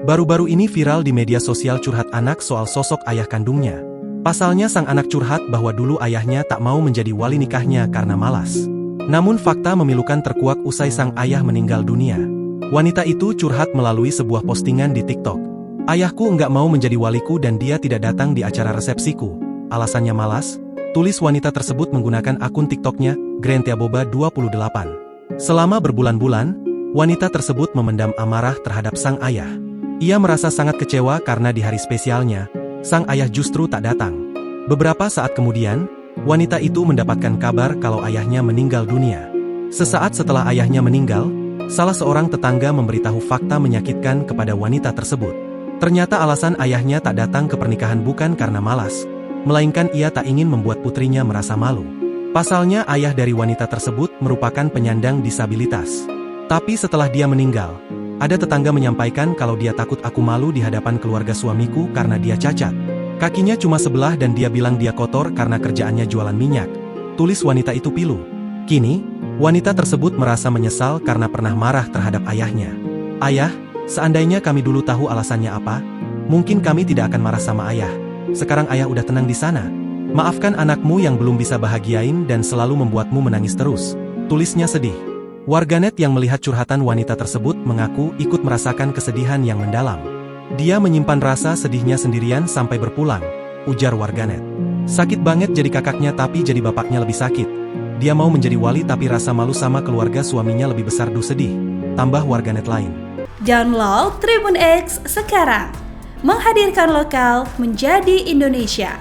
Baru-baru ini viral di media sosial curhat anak soal sosok ayah kandungnya. Pasalnya sang anak curhat bahwa dulu ayahnya tak mau menjadi wali nikahnya karena malas. Namun fakta memilukan terkuak usai sang ayah meninggal dunia. Wanita itu curhat melalui sebuah postingan di TikTok. "Ayahku nggak mau menjadi waliku dan dia tidak datang di acara resepsiku. Alasannya malas," tulis wanita tersebut menggunakan akun TikToknya, Grentiaboba28. Selama berbulan-bulan, wanita tersebut memendam amarah terhadap sang ayah. Ia merasa sangat kecewa karena di hari spesialnya, sang ayah justru tak datang. Beberapa saat kemudian, wanita itu mendapatkan kabar kalau ayahnya meninggal dunia. Sesaat setelah ayahnya meninggal, salah seorang tetangga memberitahu fakta menyakitkan kepada wanita tersebut. Ternyata alasan ayahnya tak datang ke pernikahan bukan karena malas, melainkan ia tak ingin membuat putrinya merasa malu. Pasalnya ayah dari wanita tersebut merupakan penyandang disabilitas. Tapi setelah dia meninggal, ada tetangga menyampaikan kalau dia takut aku malu di hadapan keluarga suamiku karena dia cacat. Kakinya cuma sebelah dan dia bilang dia kotor karena kerjaannya jualan minyak, tulis wanita itu pilu. Kini, wanita tersebut merasa menyesal karena pernah marah terhadap ayahnya. "Ayah, seandainya kami dulu tahu alasannya apa, mungkin kami tidak akan marah sama ayah. Sekarang ayah udah tenang di sana. Maafkan anakmu yang belum bisa bahagiain dan selalu membuatmu menangis terus," tulisnya sedih. Warganet yang melihat curhatan wanita tersebut mengaku ikut merasakan kesedihan yang mendalam. "Dia menyimpan rasa sedihnya sendirian sampai berpulang," ujar warganet. "Sakit banget jadi kakaknya tapi jadi bapaknya lebih sakit. Dia mau menjadi wali tapi rasa malu sama keluarga suaminya lebih besar sedih," tambah warganet lain. Download Tribun X sekarang, menghadirkan lokal menjadi Indonesia.